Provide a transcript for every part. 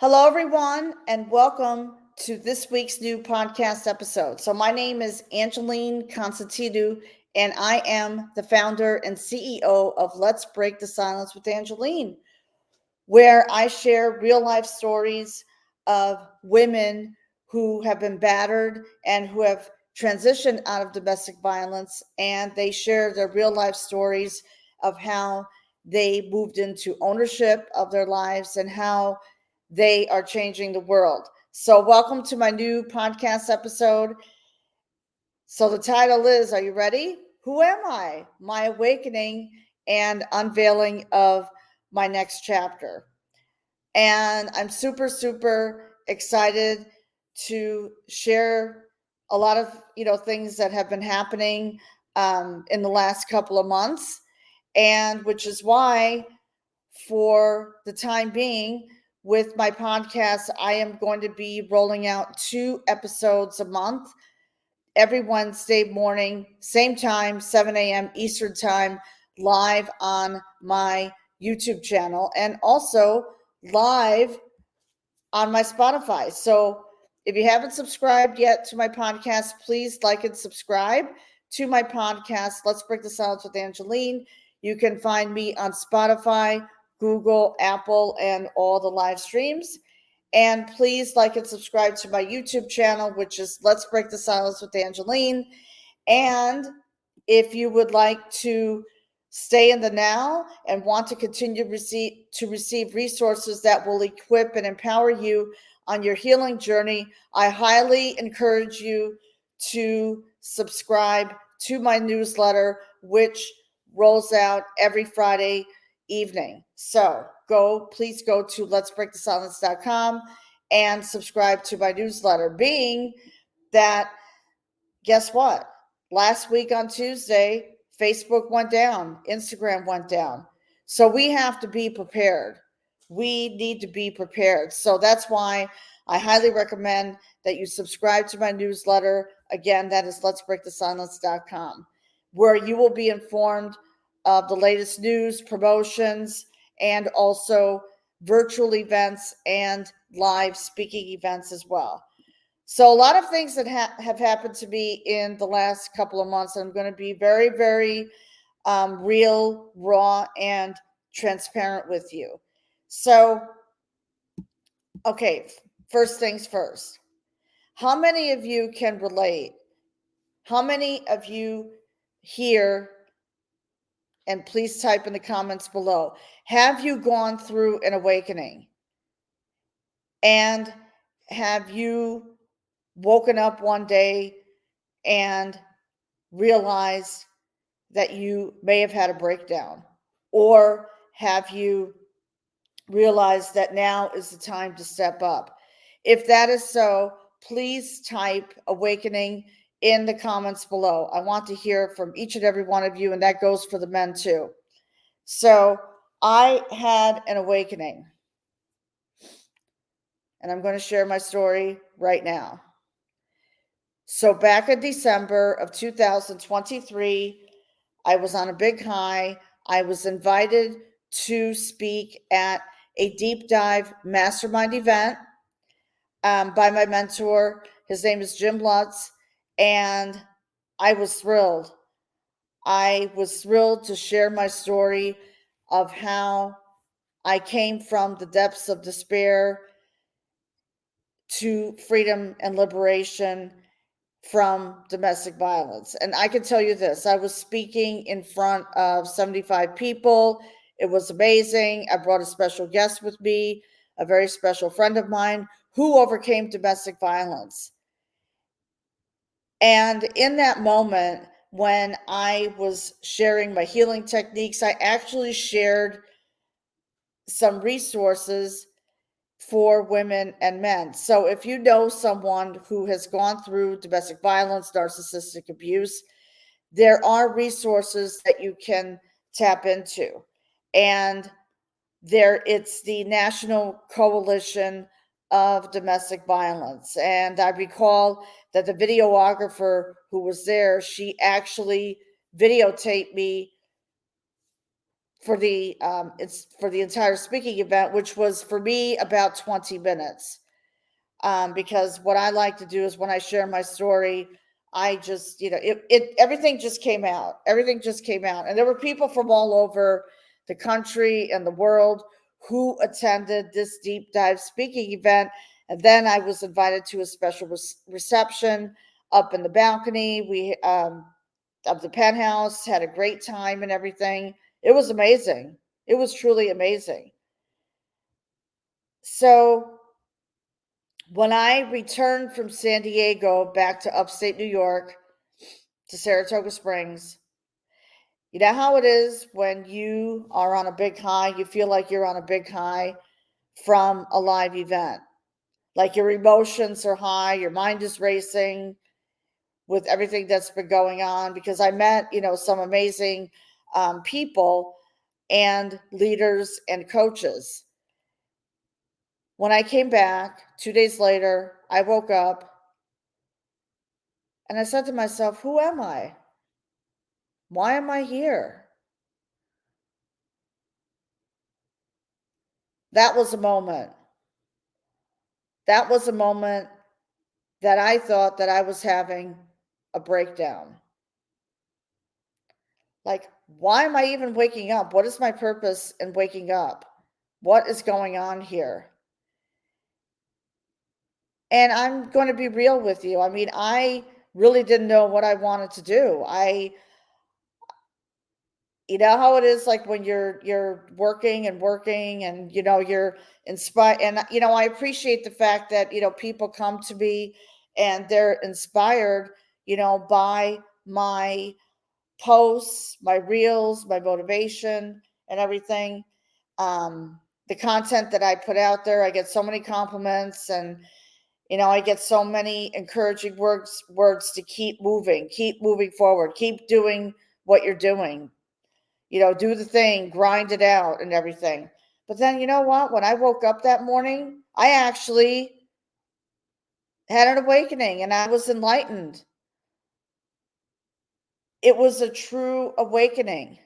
Hello, everyone, and welcome to this week's new podcast episode. So, my name is Angeline Constantidou, and I am the founder and CEO of Let's Break the Silence with Angeline, where I share real life stories of women who have been battered and who have transitioned out of domestic violence, and they share their real life stories of how they moved into ownership of their lives and how they are changing the world. So, welcome to my new podcast episode. So, the title is, are you ready? Who am I? My awakening and unveiling of my next chapter. And I'm super, super excited to share a lot of, things that have been happening in the last couple of months. And which is why, for the time being, with my podcast, I am going to be rolling out 2 episodes a month every Wednesday morning, same time, 7 a.m. Eastern Time, live on my YouTube channel and also live on my Spotify. So if you haven't subscribed yet to my podcast, please like and subscribe to my podcast, Let's Break the Silence with Angeline. You can find me on Spotify, Google, Apple, and all the live streams. And please like and subscribe to my YouTube channel, which is Let's Break the Silence with Angeline. And if you would like to stay in the now and want to continue to receive resources that will equip and empower you on your healing journey, I highly encourage you to subscribe to my newsletter, which rolls out every Friday evening. So please go to letsbreakthesilence.com and subscribe to my newsletter. Being that, guess what? Last week on Tuesday, Facebook went down, Instagram went down. So we have to be prepared. We need to be prepared. So that's why I highly recommend that you subscribe to my newsletter. Again, that is letsbreakthesilence.com, where you will be informed of the latest news, promotions, and also virtual events and live speaking events as well. So a lot of things that have happened to me in the last couple of months. I'm going to be very, very real, raw, and transparent with you. So, okay, first things first. How many of you can relate? How many of you here, and please type in the comments below, have you gone through an awakening? And have you woken up one day and realized that you may have had a breakdown? Or have you realized that now is the time to step up? If that is so, please type awakening in the comments below. I want to hear from each and every one of you, and that goes for the men too. So I had an awakening, and I'm going to share my story right now. So back in December of 2023, I was on a big high. I was invited to speak at a deep dive mastermind event by my mentor. His name is Jim Lutz, and I was thrilled. I was thrilled to share my story of how I came from the depths of despair to freedom and liberation from domestic violence. And I can tell you this, I was speaking in front of 75 people. It was amazing. I brought a special guest with me, a very special friend of mine who overcame domestic violence. And in that moment, when I was sharing my healing techniques, I actually shared some resources for women and men. So if you know someone who has gone through domestic violence, narcissistic abuse, there are resources that you can tap into. And it's the National Coalition of Domestic Violence. And I recall that the videographer who was there, she actually videotaped me for the it's for the entire speaking event, which was for me about 20 minutes. Because what I like to do is when I share my story, I just, everything just came out. Everything just came out. And there were people from all over the country and the world who attended this deep dive speaking event. And then I was invited to a special reception up in the balcony. We, of the penthouse, had a great time and everything. It was amazing. It was truly amazing. So when I returned from San Diego back to upstate New York to Saratoga Springs, you know how it is when you are on a big high, you feel like you're on a big high from a live event. Like your emotions are high, your mind is racing with everything that's been going on, because I met, some amazing people and leaders and coaches. When I came back 2 days later, I woke up and I said to myself, who am I? Why am I here? That was a moment. That was a moment that I thought that I was having a breakdown. Like, why am I even waking up? What is my purpose in waking up? What is going on here? And I'm going to be real with you. I mean, I really didn't know what I wanted to do. You know how it is, like when you're working and working and you're inspired. And I appreciate the fact that people come to me and they're inspired by my posts, my reels, my motivation and everything. The content that I put out there, I get so many compliments, and I get so many encouraging words to keep moving forward, keep doing what you're doing. Do the thing, grind it out and everything. But then you know what? When I woke up that morning, I actually had an awakening and I was enlightened. It was a true awakening.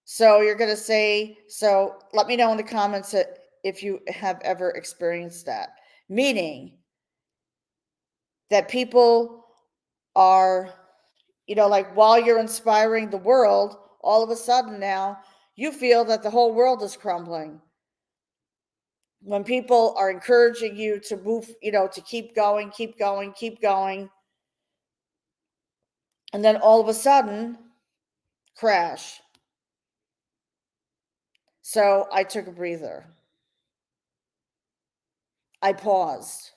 So you're going to say, so let me know in the comments if you have ever experienced that. Meaning that people are, like while you're inspiring the world, all of a sudden now you feel that the whole world is crumbling. When people are encouraging you to move, to keep going, keep going, keep going. And then all of a sudden, crash. So I took a breather. I paused.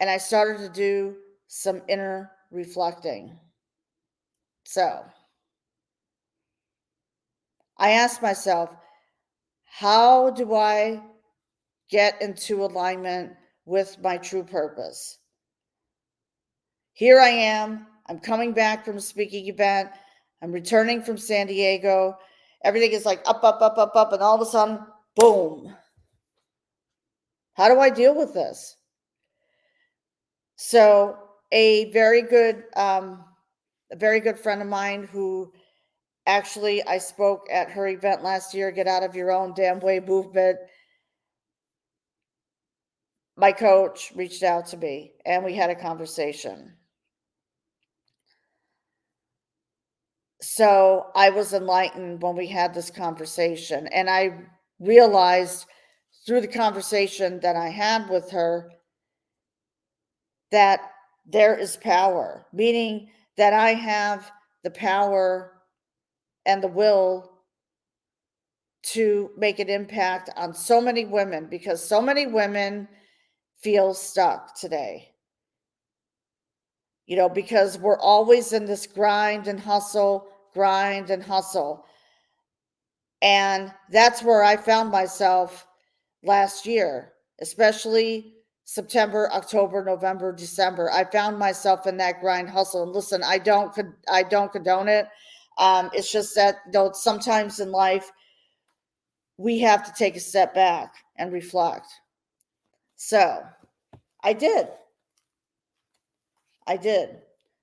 And I started to do some inner reflecting. So I asked myself, how do I get into alignment with my true purpose? Here I am. I'm coming back from a speaking event. I'm returning from San Diego. Everything is like up, up, up, up, up. And all of a sudden, boom. How do I deal with this? So a very good friend of mine who actually I spoke at her event last year, Get Out of Your Own Damn Way movement. My coach reached out to me and we had a conversation. So I was enlightened when we had this conversation, and I realized through the conversation that I had with her that there is power, meaning that I have the power and the will to make an impact on so many women, because so many women feel stuck today. Because we're always in this grind and hustle. And that's where I found myself last year, especially September, October, November, December. I found myself in that grind hustle. And listen, I don't condone it. It's just that sometimes in life we have to take a step back and reflect. So I did.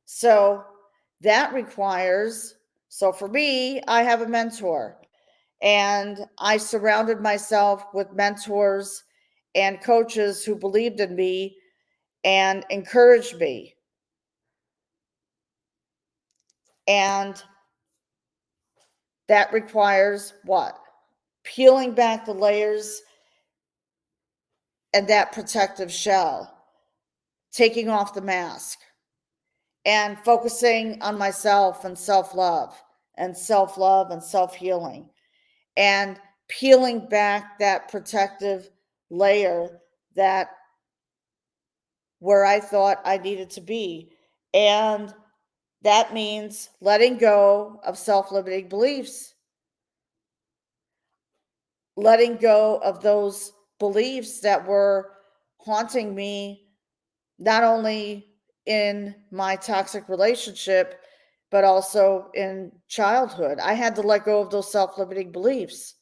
So That requires, so for me, I have a mentor, and I surrounded myself with mentors and coaches who believed in me and encouraged me. And that requires what? Peeling back the layers and that protective shell, taking off the mask, and focusing on myself and self love and self healing, and peeling back that protective layer that where I thought I needed to be. And that means letting go of self limiting beliefs, letting go of those beliefs that were haunting me, not only in my toxic relationship, but also in childhood. I had to let go of those self limiting beliefs.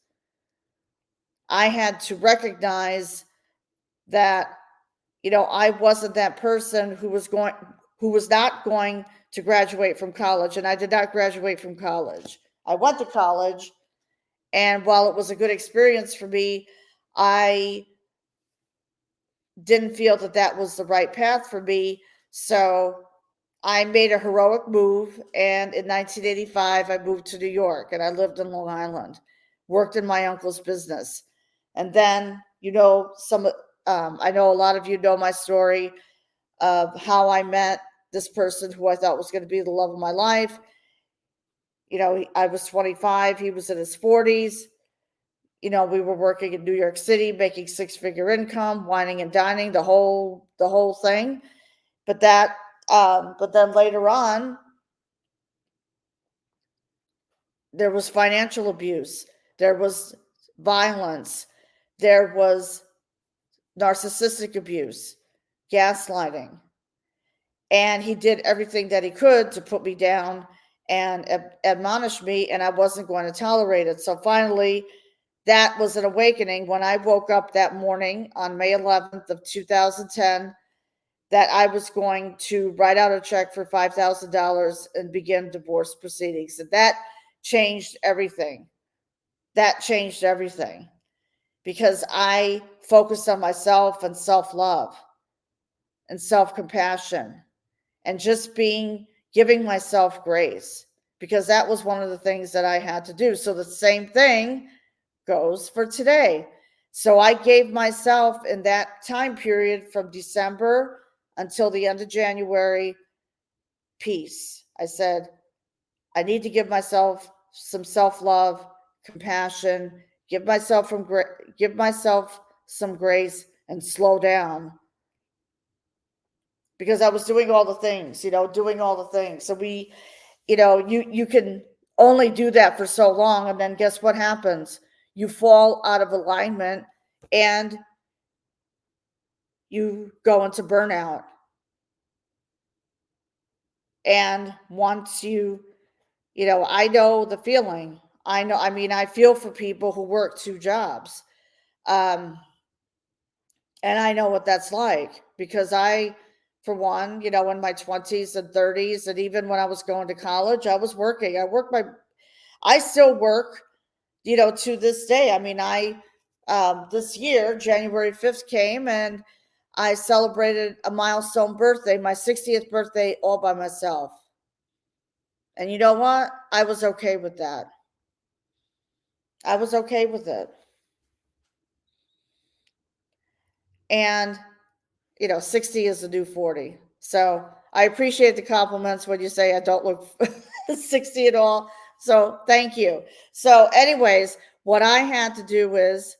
I had to recognize that, I wasn't that person who was not going to graduate from college, and I did not graduate from college. I went to college, and while it was a good experience for me, I didn't feel that that was the right path for me. So I made a heroic move, and in 1985, I moved to New York, and I lived in Long Island, worked in my uncle's business. And then, I know a lot of you know my story of how I met this person who I thought was going to be the love of my life. I was 25, he was in his 40s. We were working in New York City, making six-figure income, whining and dining, the whole thing. But then later on, there was financial abuse, there was violence, there was narcissistic abuse, gaslighting, and he did everything that he could to put me down and admonish me, and I wasn't going to tolerate it. So finally, that was an awakening when I woke up that morning on May 11th of 2010, that I was going to write out a check for $5,000 and begin divorce proceedings. And that changed everything. That changed everything because I focused on myself and self love and self compassion and just giving myself grace, because that was one of the things that I had to do. So the same thing goes for today. So I gave myself in that time period from December until the end of January peace. I said, I need to give myself some self-love, compassion, give myself some grace and slow down, because I was doing all the things, doing all the things. So you can only do that for so long, and then guess what happens? You fall out of alignment and you go into burnout. And once I know the feeling. I feel for people who work two jobs. Um, and I know what that's like, because for one, in my 20s and 30s, and even when I was going to college, I was working. I still work, to this day. This year, January 5th came, and I celebrated a milestone birthday, my 60th birthday, all by myself. And you know what? I was okay with that. I was okay with it. And, 60 is the new 40. So I appreciate the compliments when you say I don't look 60 at all. So thank you. So, anyways, what I had to do is,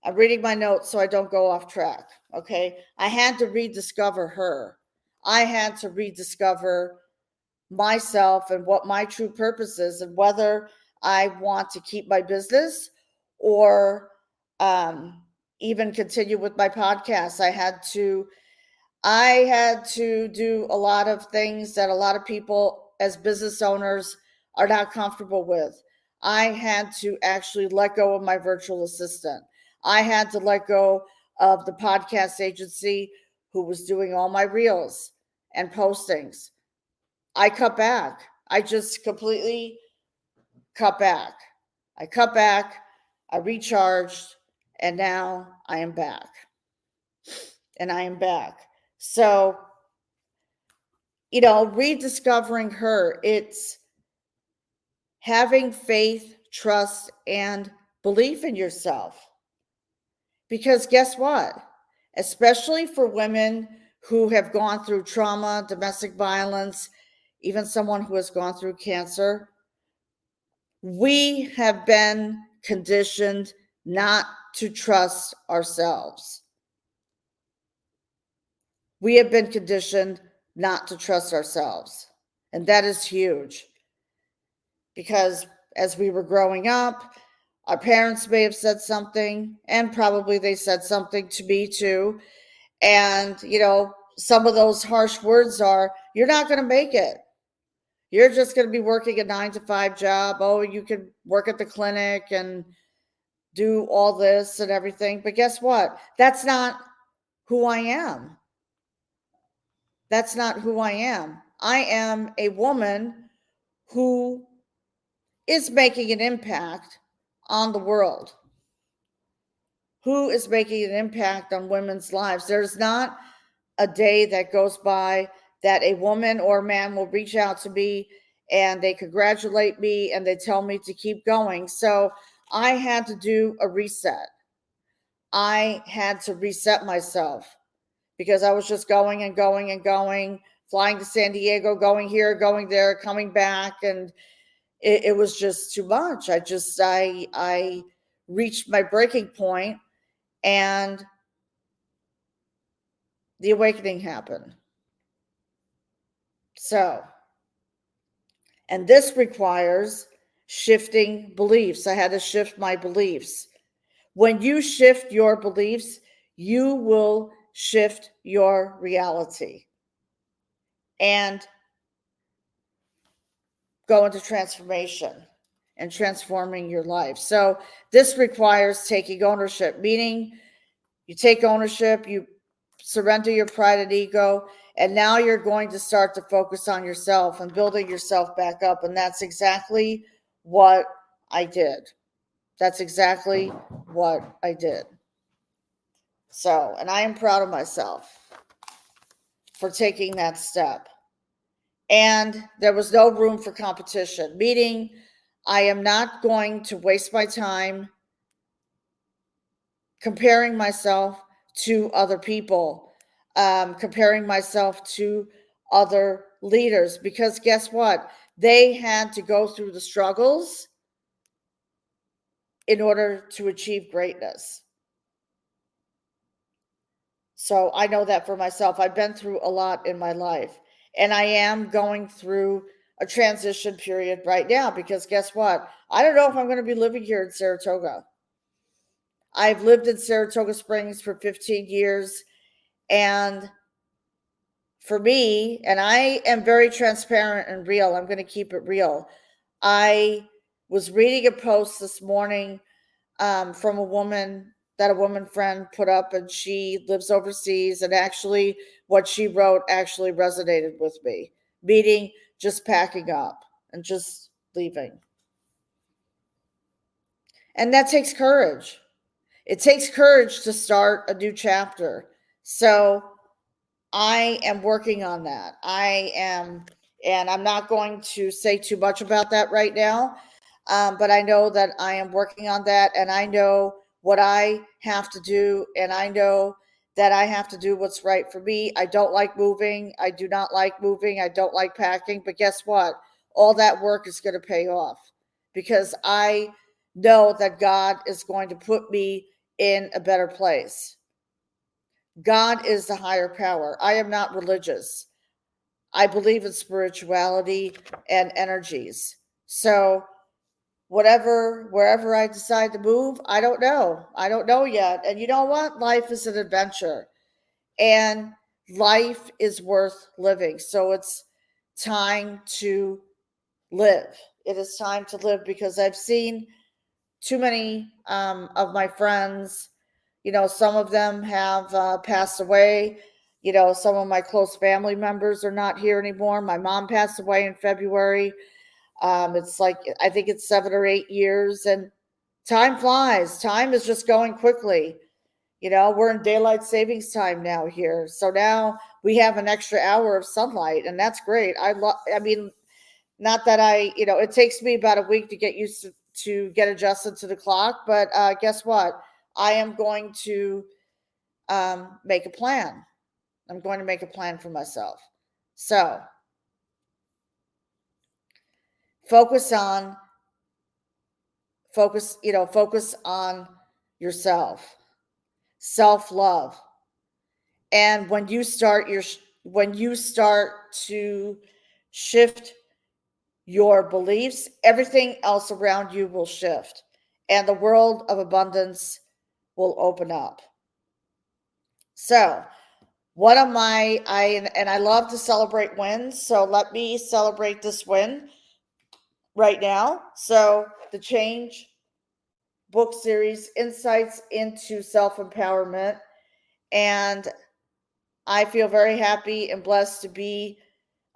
I'm reading my notes so I don't go off track. Okay. I had to rediscover her. I had to rediscover myself and what my true purpose is, and whether I want to keep my business or even continue with my podcast. I had to do a lot of things that a lot of people as business owners are not comfortable with. I had to actually let go of my virtual assistant. I had to let go of the podcast agency who was doing all my reels and postings. I cut back. I just completely cut back. I cut back, I recharged, and now I am back. And I am back. So, rediscovering her, it's having faith, trust, and belief in yourself. Because guess what? Especially for women who have gone through trauma, domestic violence, even someone who has gone through cancer, we have been conditioned not to trust ourselves. We have been conditioned not to trust ourselves. And that is huge. Because as we were growing up, our parents may have said something, and probably they said something to me too. And, some of those harsh words are, you're not going to make it. You're just going to be working a 9-to-5 job. Oh, you can work at the clinic and do all this and everything. But guess what? That's not who I am. That's not who I am. I am a woman who is making an impact on the world, who is making an impact on women's lives. There's not a day that goes by that a woman or man will reach out to me and they congratulate me and they tell me to keep going. So I had to do a reset. I had to reset myself because I was just going and going and going, flying to San Diego, going here, going there, coming back, and it was just too much. I reached my breaking point, and the awakening happened. So, and this requires shifting beliefs. I had to shift my beliefs. When you shift your beliefs, you will shift your reality and go into transformation and transforming your life. So this requires taking ownership, meaning you take ownership, you surrender your pride and ego, and now you're going to start to focus on yourself and building yourself back up. And that's exactly what I did. That's exactly what I did. So, and I am proud of myself for taking that step. And there was no room for competition, meaning I am not going to waste my time comparing myself to other people, comparing myself to other leaders, because guess what? They had to go through the struggles in order to achieve greatness. So I know that for myself. I've been through a lot in my life, and I am going through a transition period right now because guess what? I don't know if I'm going to be living here in Saratoga. I've lived in Saratoga Springs for 15 years, and for me, and I am very transparent and real, I'm going to keep it real. I was reading a post this morning from a woman that a woman friend put up, and she lives overseas, and actually what she wrote actually resonated with me, meaning just packing up and just leaving. And that takes courage. It takes courage to start a new chapter. So I am working on that. And I'm not going to say too much about that right now. But I know that I am working on that, and I know what I have to do, and I know that I have to do what's right for me. I don't like moving. I do not like moving. I don't like packing. But guess what? All that work is going to pay off because I know that God is going to put me in a better place. God is the higher power. I am not religious. I believe in spirituality and energies. So wherever I decide to move, I don't know. I don't know yet. And you know what? Life is an adventure. And life is worth living. So it's time to live. It is time to live because I've seen too many of my friends, some of them have passed away. Some of my close family members are not here anymore. My mom passed away in February. It's like, I think it's 7 or 8 years, and time flies. Time is just going quickly. We're in daylight savings time now here. So now we have an extra hour of sunlight, and that's great. I mean, not that it takes me about a week to get used to get adjusted to the clock, but guess what? I am going to make a plan. I'm going to make a plan for myself. So focus on yourself, self-love. And when you start to shift your beliefs, everything else around you will shift, and the world of abundance will open up. So, what am I love to celebrate wins, so let me celebrate this win right now. So, the Change book series, Insights into Self-Empowerment, and I feel very happy and blessed to be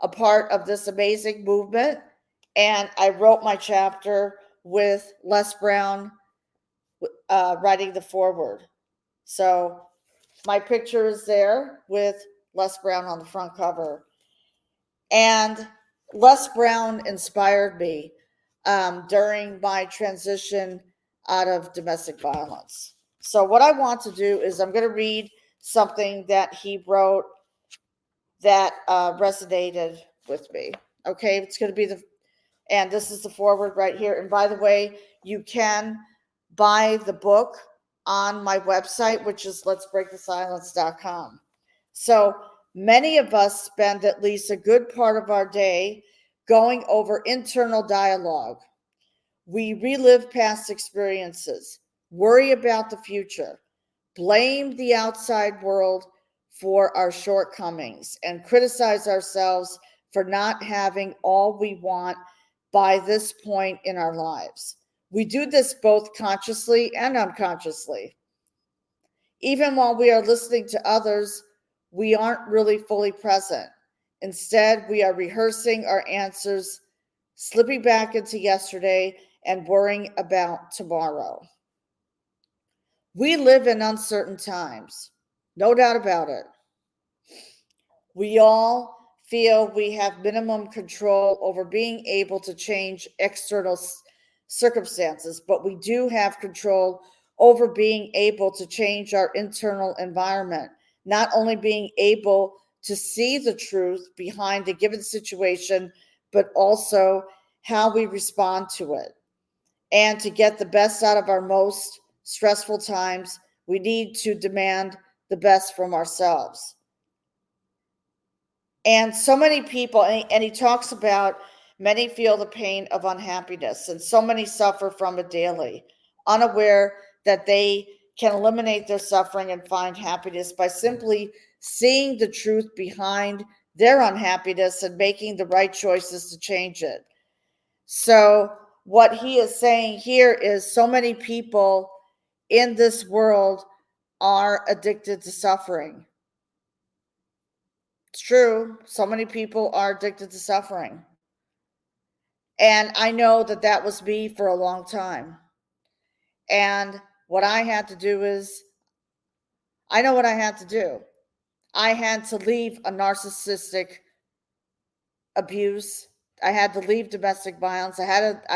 a part of this amazing movement. And I wrote my chapter with Les Brown writing the foreword. So my picture is there with Les Brown on the front cover. And Les Brown inspired me during my transition out of domestic violence. So what I want to do is I'm going to read something that he wrote that resonated with me. Okay, it's going to be and this is the foreword right here. And by the way, you can buy the book on my website, which is letsbreakthesilence.com. So many of us spend at least a good part of our day going over internal dialogue. We relive past experiences, worry about the future, blame the outside world for our shortcomings, and criticize ourselves for not having all we want by this point in our lives. We do this both consciously and unconsciously. Even while we are listening to others, we aren't really fully present. Instead, we are rehearsing our answers, slipping back into yesterday, and worrying about tomorrow. We live in uncertain times, no doubt about it. We all feel we have minimum control over being able to change external circumstances, but we do have control over being able to change our internal environment, not only being able to see the truth behind a given situation, but also how we respond to it. And to get the best out of our most stressful times, we need to demand the best from ourselves. And so many people, and he talks about many feel the pain of unhappiness, and so many suffer from it daily, unaware that they can eliminate their suffering and find happiness by simply seeing the truth behind their unhappiness and making the right choices to change it. So, what he is saying here is so many people in this world are addicted to suffering. It's true. So many people are addicted to suffering. And I know that that was me for a long time. And what I had to do is, I know what I had to do. I had to leave a narcissistic abuse. I had to leave domestic violence. I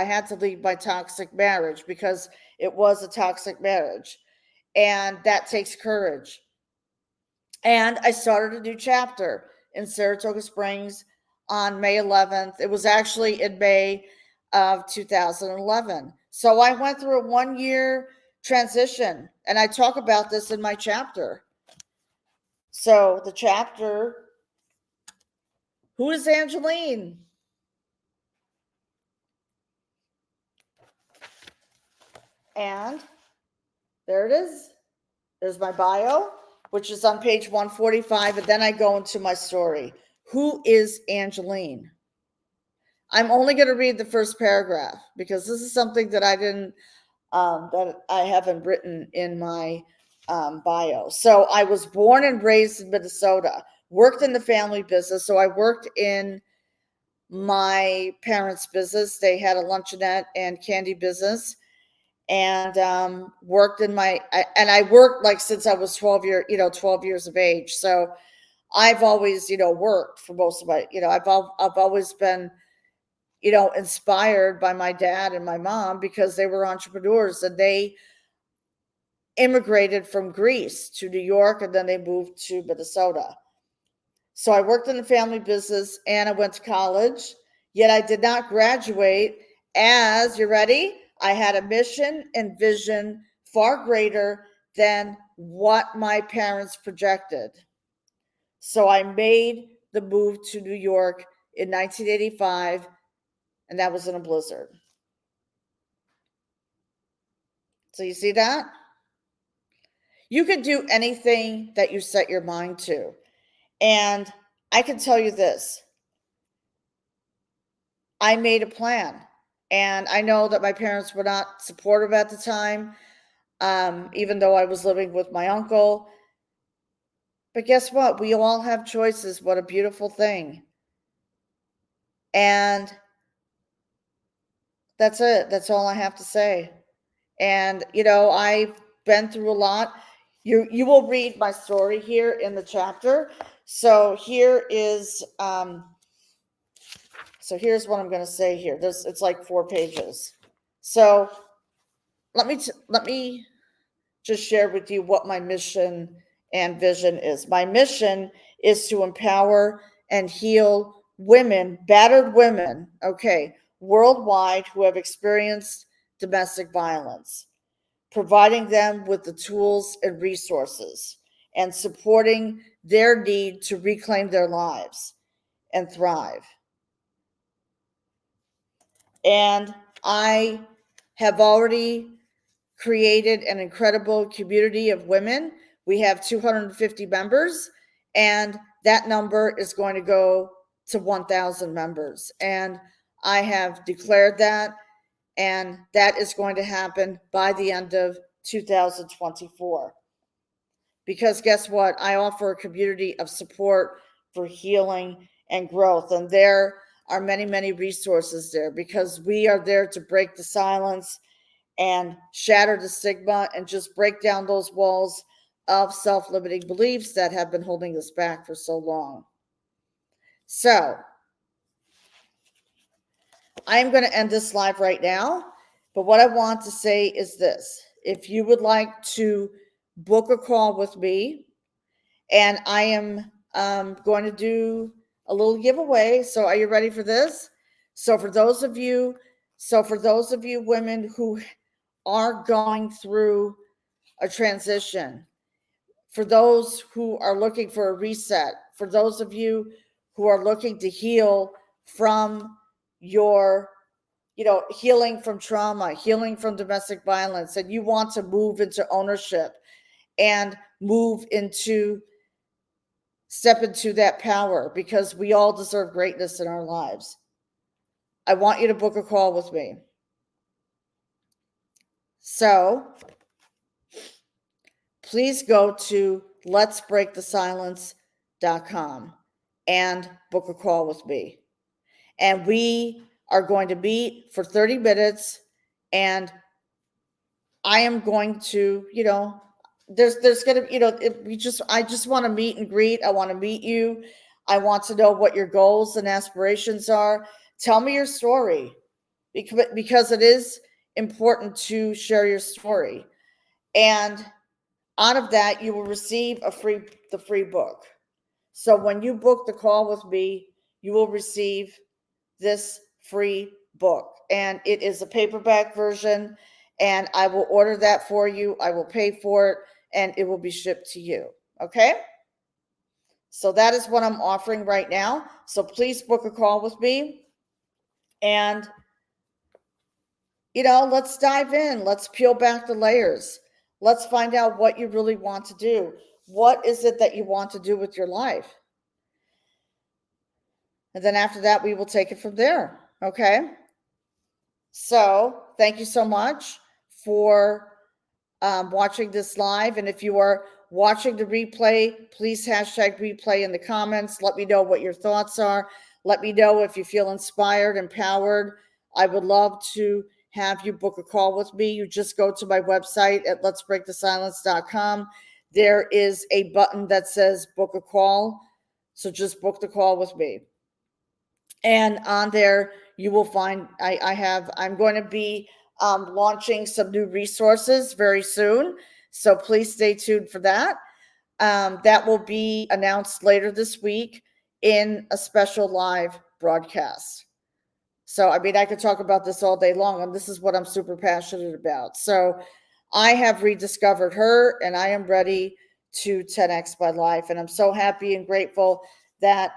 had to leave my toxic marriage because it was a toxic marriage. And that takes courage. And I started a new chapter in Saratoga Springs on May 11th. It was actually in May of 2011. So I went through a 1-year transition, and I talk about this in my chapter. So the chapter, who is Angeline? And there it is. There's my bio, which is on page 145, and then I go into my story. Who is Angeline? I'm only going to read the first paragraph because this is something that I haven't written in my bio. So I was born and raised in Minnesota, worked in the family business. So I worked in my parents' business. They had a luncheonette and candy business, and worked in I worked like since I was 12 years of age. So I've always, worked for most of my, I've always been, inspired by my dad and my mom because they were entrepreneurs, and they immigrated from Greece to New York, and then they moved to Minnesota. So I worked in the family business and I went to college, yet I did not graduate. As you ready? I had a mission and vision far greater than what my parents projected. So I made the move to New York in 1985, and that was in a blizzard. So you see that? You can do anything that you set your mind to. And I can tell you this, I made a plan. And I know that my parents were not supportive at the time, even though I was living with my uncle. But guess what? We all have choices. What a beautiful thing. And that's it. That's all I have to say. And, I've been through a lot. You will read my story here in the chapter. So here's what I'm going to say here. It's like 4 pages. So let me just share with you what my mission and vision is. My mission is to empower and heal women, battered women, okay, worldwide, who have experienced domestic violence, providing them with the tools and resources and supporting their need to reclaim their lives and thrive. And I have already created an incredible community of women. We have 250 members, and that number is going to go to 1,000 members. And I have declared that, and that is going to happen by the end of 2024. Because guess what? I offer a community of support for healing and growth, and there are many, many resources there because we are there to break the silence and shatter the stigma and just break down those walls of self-limiting beliefs that have been holding us back for so long. So I'm going to end this live right now, but what I want to say is this. If you would like to book a call with me, and I am going to do a little giveaway. So are you ready for this? So for those of you women who are going through a transition, for those who are looking for a reset, for those of you who are looking to heal from your, healing from trauma, healing from domestic violence, and you want to move into ownership and step into that power, because we all deserve greatness in our lives. I want you to book a call with me. So please go to letsbreakthesilence.com and book a call with me. And we are going to meet for 30 minutes, and I am going to, there's going to, I just want to meet and greet. I want to meet you. I want to know what your goals and aspirations are. Tell me your story, because it is important to share your story. And out of that, you will receive the free book. So when you book the call with me, you will receive this free book, and it is a paperback version, and I will order that for you. I will pay for it, and it will be shipped to you. Okay? So that is what I'm offering right now. So please book a call with me, and let's dive in. Let's peel back the layers. Let's find out what you really want to do. What is it that you want to do with your life? And then after that, we will take it from there. Okay? So thank you so much for watching this live. And if you are watching the replay, please hashtag replay in the comments. Let me know what your thoughts are. Let me know if you feel inspired, empowered. I would love to have you book a call with me. You just go to my website at letsbreakthesilence.com. There is a button that says book a call. So just book the call with me. And on there, you will find I'm going to be launching some new resources very soon. So please stay tuned for that. That will be announced later this week in a special live broadcast. So, I mean, I could talk about this all day long, and this is what I'm super passionate about. So, I have rediscovered her, and I am ready to 10x my life. And I'm so happy and grateful that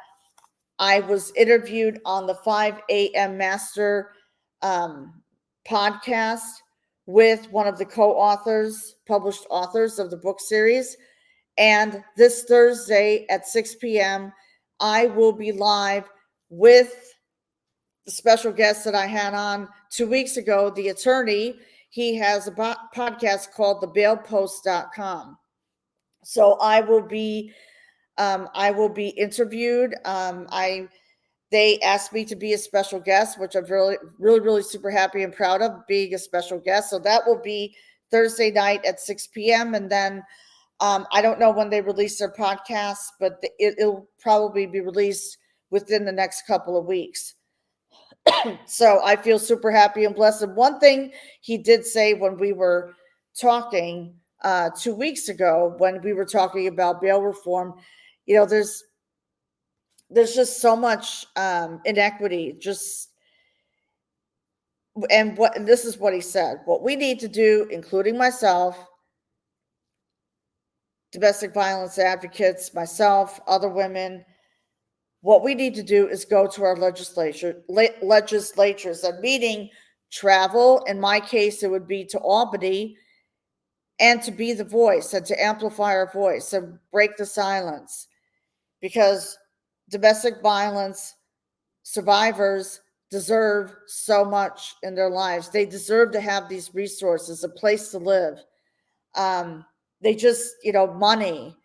I was interviewed on the 5 a.m. Master podcast with one of the co-authors, published authors of the book series. And this Thursday at 6 p.m., I will be live with the special guest that I had on 2 weeks ago, the attorney. He has a podcast called thebailpost.com. So I will be interviewed. They asked me to be a special guest, which I'm really, really, really super happy and proud of being a special guest. So that will be Thursday night at 6 p.m. And then I don't know when they release their podcast, but it'll probably be released within the next couple of weeks. So I feel super happy and blessed. And one thing he did say when we were talking 2 weeks ago, when we were talking about bail reform, there's just so much inequity. And this is what he said. What we need to do, including myself, domestic violence advocates, myself, other women, what we need to do is go to our legislatures, and meaning travel. In my case, it would be to Albany, and to be the voice and to amplify our voice and break the silence, because domestic violence survivors deserve so much in their lives. They deserve to have these resources, a place to live. They just, money,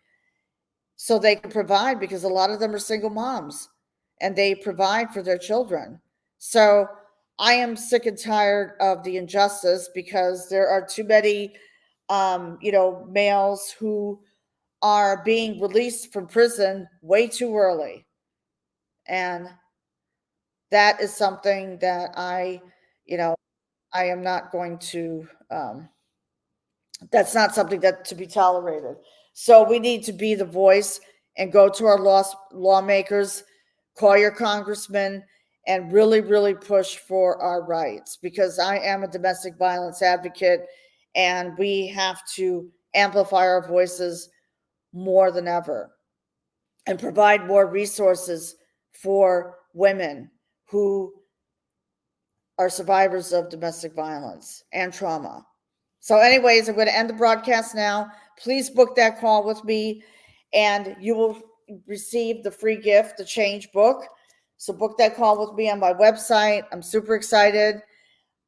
so they can provide, because a lot of them are single moms and they provide for their children. So I am sick and tired of the injustice, because there are too many, males who are being released from prison way too early. And that is something that I am not going to, that's not something that to be tolerated. So we need to be the voice and go to our lawmakers, call your congressman, and really, really push for our rights, because I am a domestic violence advocate, and we have to amplify our voices more than ever and provide more resources for women who are survivors of domestic violence and trauma. So anyways, I'm going to end the broadcast now. Please book that call with me, and you will receive the free gift, the Change book. So book that call with me on my website. I'm super excited.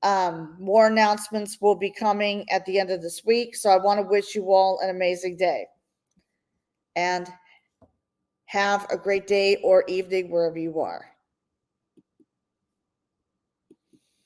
More announcements will be coming at the end of this week. So I want to wish you all an amazing day, and have a great day or evening wherever you are.